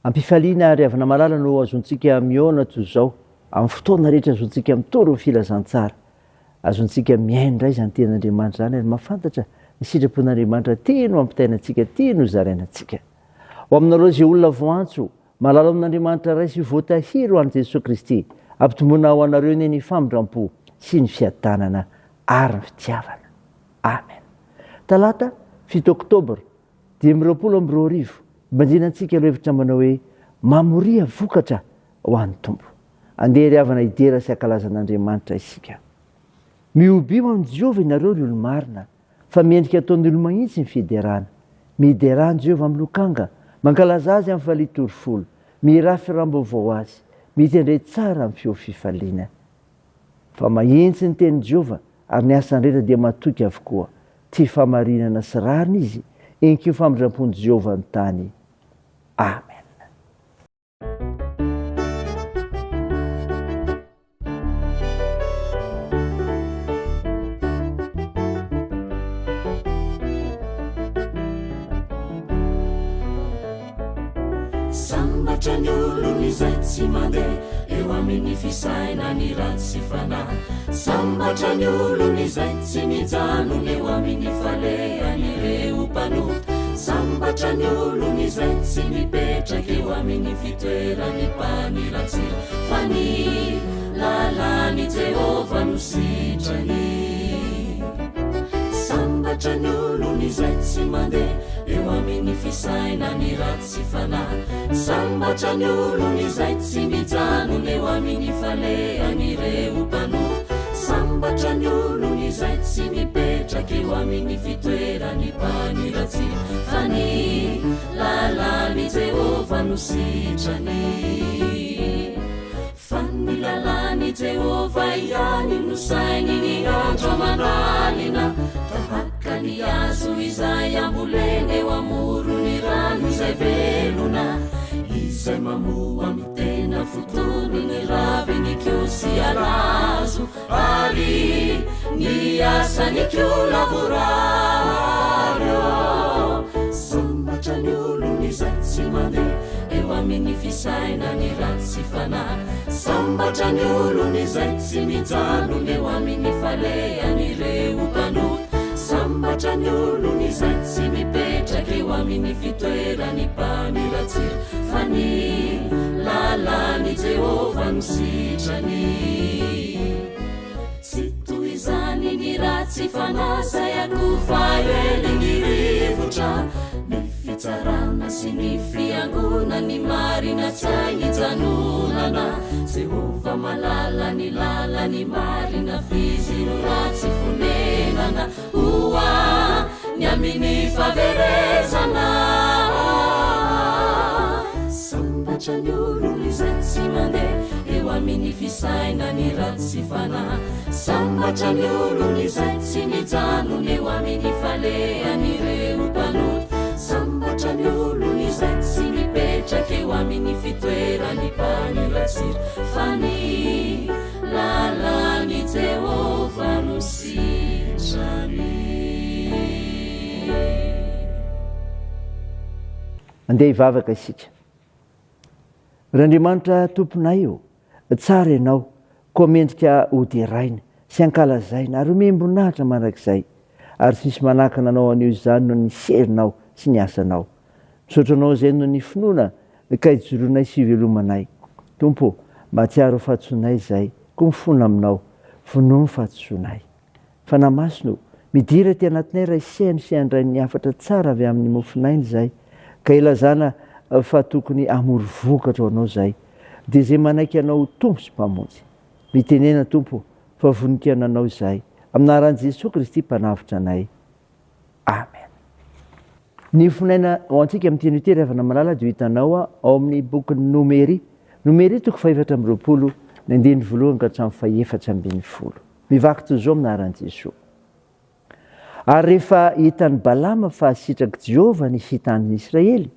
Ampifaliana ary avana malala no azontsika miona toy izao amin'ny fotoana rehetra azontsika mitoro ny filazantsara, azontsika miaino indray izany ten'Andriamanitra izany ary mahafantatra ny sitrapon'Andriamanitra tia no ampitainantsika, tia no zarainantsika. Ho aminareo izay olona voantso, malala amin'Andriamanitra ray sy voatahiro ho an'i Jesosy Kristy, ampitombona ho anareo ny famindram-po sy ny fiadanana ary ny fitiavana. Amen. Talata 7 Oktobra 2022, banjinantsika ireo hevitra manao hoe mamoria vokatra ho an'ny Tompo. Andeha ry havana idera sy ankalazan'Andriamanitra isika. Miobio amin'ny Jehova ianareo ny olo-marina, fa miendrika ataon'ny olo mahitsy ny fiderana. Miderany Jehova amin'ny lokanga, mankalaza azy amin'ny valitorofolo, mirafy rambaovao azy, mitendray tsara amin'ny feo fifaliana. Fa mahitsy ny teny Jehova ary ny asany rehetra dia matoky avokoa. Ty famarinana sy rariny izy, enkeo famindram-pon'i Jehova ny tany. Amen. Sambatra ny olona izay tsy mandeha eo amin'ny fisaina ny ratsy fanahy. Sambatra ny olona izay tsy mijanona eo amin'ny falehan'ireo mpanota. Sambatra ny olona izay tsy mipetraka eo amin'ny fitoerany mpaniratsy, fa ny lalàny Jehova no sitrany. Sambatra ny olona izay tsy mandeha eo amin'ny fisaina ny ratsy fanahy. Sambatra ny olona izay tsy mijanona eo amin'ny falehan'ireo mpanota. Sambatra ny olona izay tsy mipetraka eo amin'ny fitoerany mpaniratsy, fa ny lalàny Jehova no sitrany. Fa ny lalàny Jehova ihany no sainy ny andro aman'alina, tahaka ny azo izay ambolena eo amorony rano izay velona, izay mamoa amin'ny tena fotony ny raviny kio sy alazo, ary ny asany kio lavoraryo. Sambatra ny olona izay tsy mandeha eo amin'ny fisaina ny ratsy fanahy. Sambatra ny olona izay tsy mijanona eo amin'ny falehan'ireo mpanota. Sambatra ny olona izay tsy mipetraka eo amin'ny fitoerany mpaniratsy, fa ny lalàny Jehova no sitrany. Tsy toy izany ny ratsy fanahy zay akofa ely ny rivotra, ny fitsarana sy ny fiangona ny marina tsy hainy janonana. Jehova malala ny lalany marina, fizy no ratsy fonenana, hoa ny amin'ny faverezana. Sambatra ny olona izay tsy mandeha eo amin'ny fisaina ny ratsy fanahy. Sambatra ny olona izay tsy mijanona eo amin'ny falehan'ireo mpanota. Sambatra ny olona izay tsy mipetraka eo amin'ny fitoerany mpaniratsy, fa ny lalàny Jehova no sitrany. Andeha hivavaka isika. R'Andriamanitra tomponay io, tsara ianao, koa mendrika hoderaina sy ankalazaina ary omem-boninahitra mandrakizay, ary tsy misy manakana anao anio izany no ny serinao sy ny asanao. Misaotra anao izay no ny finoana kaijoroanay sy ivelomanay. Tompo, mahatsiaro fahatsoanay izay, koa mifona aminao, vonoa ny fahatsoanay. Fanamasino, midira ty anatinay ray sainy sy andray ny afatra tsara avy amin'ny mofinainy izay, ka ilazana fa tokony amory vokatra ho anao izay, dia izay manaiky anao tompo sy mpamonjy. Mitenena Tompo fa voninkaina anao izay, aminaran'i Jesosy Kristy mpanavitra anay. Amen. Ny finaina ho antsika amin'ity notera avana malala dia hitanao ao amin'ny bokin'ny Nomery 420 ny andiny voalohany ka hatramin'ny 410. Mivaky toy izao aminaran'i Jesosy. Ary rehefa hitan'ny Balama fa sitraky Jehova ny hitan'ny Israely,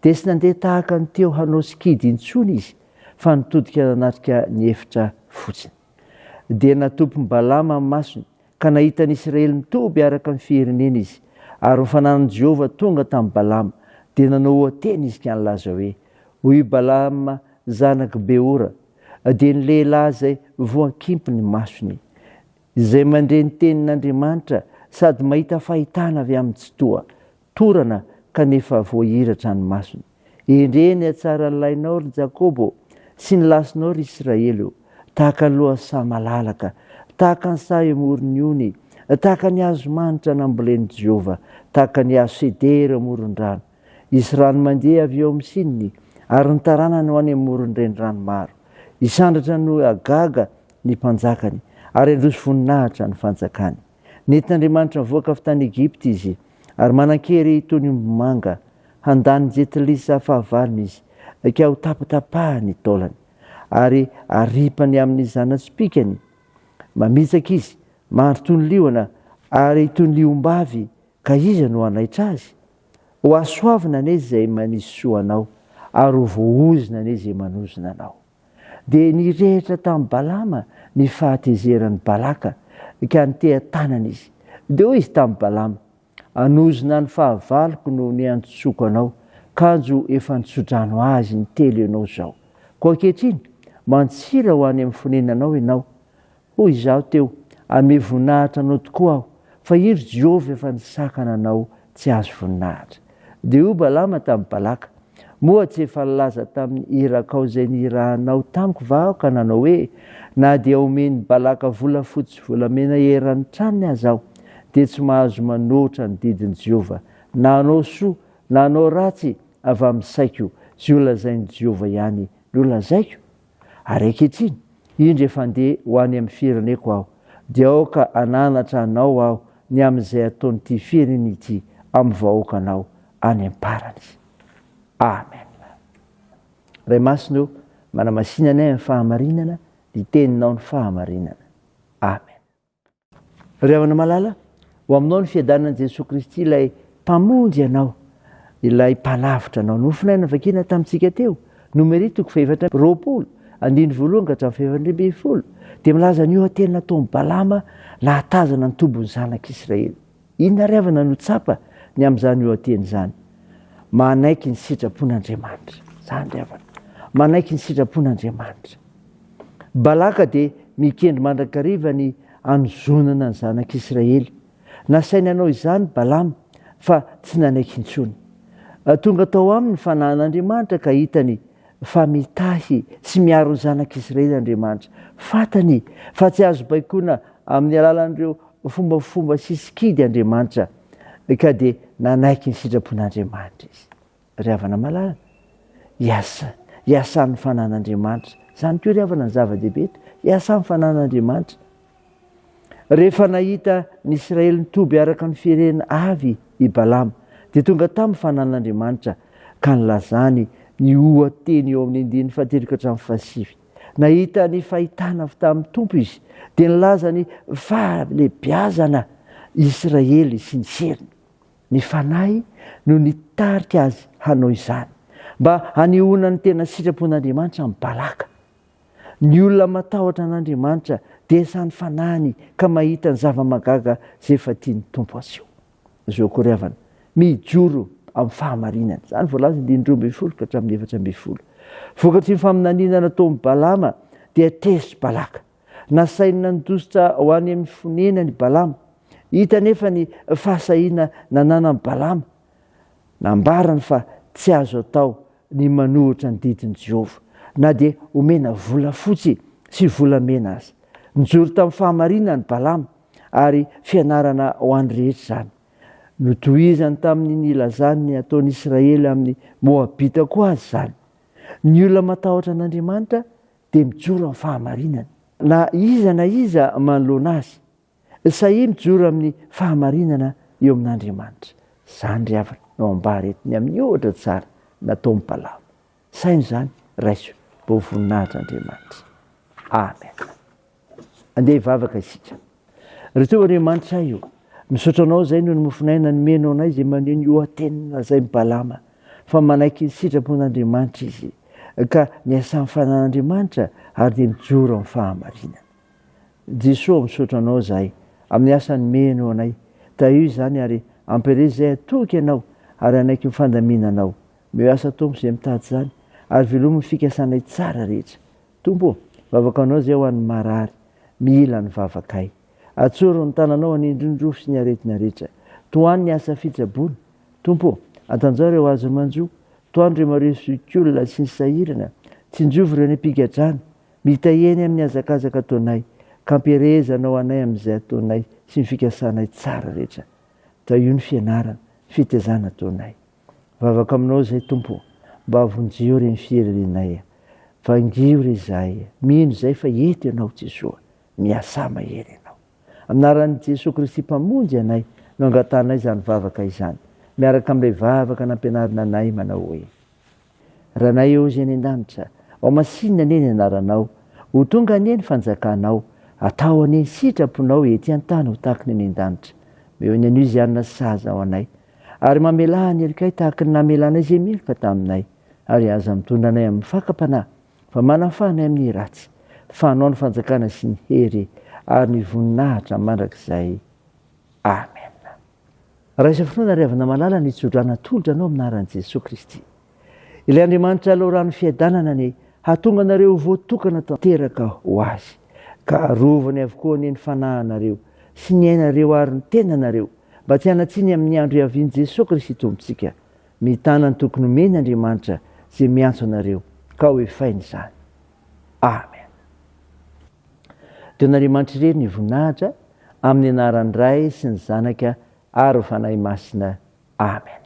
dia sy nandeha tahaka ny teo hanao sikidy intsony izy, fa nitodika nanatrika ny efitra fotsiny. Dia natompy Balama amin'ny masony, ka nahitany Israely mitoby araka ny fiherenena izy. Ary ny fananan'i Jehova tonga tamin'ny Balama, dia nanao teny izy ka nilaza hoe: hoy Balama zanaky Beora dia ny lehilahy zay voakimpy ny masony izay mandre ny tenin'Andriamanitra sady mahita fahitana avy amin'ny tsy toa torana kanefa voahiratra ny masony. Endreny atsara ny lainao ry Jakôbô sy ny lasinao ry Israely io, tahaka ny loha sa malalaka, tahaka ny sa emorony ony, tahaka ny hazo manitra namboleny Jehova, tahaka ny hazo sedera amoron-drano. Isy rano mandeha avy eo amin'ny sininy ary ny taranany ho any amoron-dreny rano maro. Isandratra no agaga ny mpanjakany ary androso voninahitra ny fanjakany. Nentin'Andriamanitra nivoaka avy tany Egypta izy ary manan-kery toy ny ombimanga, handany jetilisa fahavalony izy ka ho tapatapahany taolany ary aripany amin'ny zanatspikany. Mamitsaka izy mahandro toy ny liona ary toy ny liombavy ka iza no hanaitra azy? Ho asoavina ane izay manisy soa anao ary ho voaozina ane izay manozona anao. Dia nirehitra tamin'ny Balama ny fahatezeran'ny Balaka ka nitehan-tanana izy. Dia hoy izy tamin'ny Balama, anozona ny fahavaloko no ny antsoko anao, kanjo efa nitsodrano azy ny telo ianao zao. Koa ankehitriny mantsira ho any amin'ny fonenanao ianao. Hoy izaho teo, ame voninahitra anao tokoa aho, fa iry Jehova efa nisakana anao tsy azo voninahitra. Dia hoy Balama tamin'ny Balaka, moa tsy efa nilaza tamin'ny irakao izay nirahanao tamiko va aho ka nanao hoe, na dia omeny Balaka volafotsy sy volamena eran'ny tranony azy aho, dia tsy mahazo manoatra ny didin'i Jehova, na anao soa na anao ratsy avy amin'ny saiko sy olazain'i Jehova ihany no lazaiko. Ary ankehitriny indro efa andeha ho any amin'ny fireneko aho, dia aoka ananatra anao aho ny amin'izay ataony'ity firenena ity amin'ny vahoakanao any am-parany. Amen. Ray masina io manamasinana amin'ny fahamarinana, ny teninao ny fahamarinana. Amen. Ry havana malala, ho aminao ny fiadanan'i Jesosy Kristy ilay mpamonjy anao, ilay mpanavitra anao. Nofinaina vakina tamintsika teo, nomeritoko 420 ka hatramin'ny 420. Dia milaza ny ohateny nataon'ny Balama nahatazana ny tombony zanak'Israely. Inona ry havana no tsapa ny amin'izany ohateny izany? Manaiky ny sitrapon'Andriamanitra. Zany ry havana, manaiky ny sitrapon'Andriamanitra. Balaka dia mikendry mandrakariva ny anozonana ny zanak'Israely. Nasainy anao izany Balama fa tsy nanaiky intsony. Tonga tao aminy fanan'Andriamanitra ka hitany fa mitahy sy miaro ny zanak'Israely Andriamanitra. Fatany fa tsy azo baikona amin'ny alalan'ireo fombafomba sy sikidy Andriamanitra, ka dia nanaiky ny sitrapon'Andriamanitra izy. Ry havana malala, iasan'ny fanan'Andriamanitra. Zany koa ry havana ny zava-dehibe, iasan'ny fanan'Andriamanitra. Rehefa nahita ny Israely nitoby araka ny firenena avy i Balama, dia tonga tamin'ny fanan'Andriamanitra ka nilazany ny ohateny eo amin'ny 9:7. Nahita ny fahitana avy tamin'ny Tompo izy, dia nilaza ny fahalebiazana Israely sy ny seriny. Ny fanahy no nitarika azy hanao izany, mba hanehoana ny tena sitrapon'Andriamanitra amin'ny Balaka. Ny olona matahotra an'Andriamanitra dia sany fanahiny ka mahita ny zava-magaga izay efa tiany Tompo azy io. Zao koa ry havana, mijoro amin'ny fahamarinana. Zany voalaza 9:12 ka hatramin'ny 4:12. Vokatry ny faminaniana nataon'ny Balama dia tezitry Balaka. Nasaina nidositra ho any amin'ny fonenany Balama. Hita nefa ny fahasahiana nananan'i Balama. Nambarany fa tsy azo atao ny manohitra ny didin'i Jehova, na dia omena volafotsy sy volamena azy. Nijoro tamin'ny fahamarinana Balama ary fianarana ho an'ny rehetra zany. Notohizany tamin'ny nilazany ataon'ny Israely amin'ny Moabita koa azy zany. Ny olona matahotra an'Andriamanitra dia mijoro amin'ny fahamarinana. Na iza manoloana azy, sahy mijoro amin'ny fahamarinana eo amin'Andriamanitra. Zany ry havana no ambaretiny amin'ny ohatra tsara nataon'ny Balama. Sainy zany raiso mba ho voninahitr'Andriamanitra. Amen. Andeha hivavaka isika. Ry teo Andriamanitra io, misaotra anao izay no mofinaina nomenao anay izay maneho ny ohateny lazain'ny Balama, fa manaiky ny sitrapon'Andriamanitra izy, ka niasan'ny fanan'Andriamanitra ary dia mijoro amin'ny fahamarinana. Jesosy misaotra anao izahay amin'ny asa nomenao anay. Io izany ary ampirezay atoky ianao ary anaiky ny fandaminanao. Mio asa tompo izay mitady izany ary velomy fikasanay tsara rehetra. Tompo, vavaka anao zay ho an'ny marary, mila ny vavakay. Atsoro ny tananao anindrondrofo sy ny aretina rehetra. Toany ny asa fitsaboana. Tompo, atanjao ireo azo manjo, toany ireo maresokolona sy ny sahirana, tsinjovy ireo ny ampigadrana, mitaheny amin'ny azakazaka ataonay, kamperezanao anay amin'izay ataonay sy ny fikasanay tsara rehetra. Da io ny fianarana, fitezana ataonay. Vavaka aminao zay Tompo, mba avonjeo reny fierenay. Vangio re zahay, mino zay fa eto ianao Jesoa, miasa mahery ianao. Aminaran'i Jesosy Kristy mpamonjy anay, no angatanay izany vavaka izany. Miaraka amin'ilay vavaka nampianarina anay manao hoe: Ranay eo izay any an-danitra, ao masinina anie ny anaranao, ho tonga anie ny fanjakanao, atao anie ny sitraponao ety an-tany ho tahaka ny any an-danitra. Meo ny anio izay anona saza ao anay, ary mamela ny erikay tahaka ny namelanay izay milika taminay, ary aza mitondra anay amin'ny fakam-panahy, fa manafanay amin'ny ratsy, fanao ny fanjakana sy ny hery, ary ny voninahitra mandrakizay. Amen. Raisa finoana riavana malala ny tsodrana tolotra anao aminaran'i Jesosy Kristy. Ilay Andriamanitra aloha rano fiadanana ny hatonga anareo voatokana tanteraka ho azy, ka rovany avokoa ny fanahinareo sy ny ainareo ary ny tenanareo, mba tsy hanatsiny amin'ny andro iavian'i Jesosy Kristy tompontsika. Mitana ny tokony omeny Andriamanitra zay miantso anareo, ka ho efainy izany. Amen. Teon'Andriamanitra irery ny voninahitra amin'ny anaran'ny Ray sy ny Zanaka ary fanahy masina. Amen.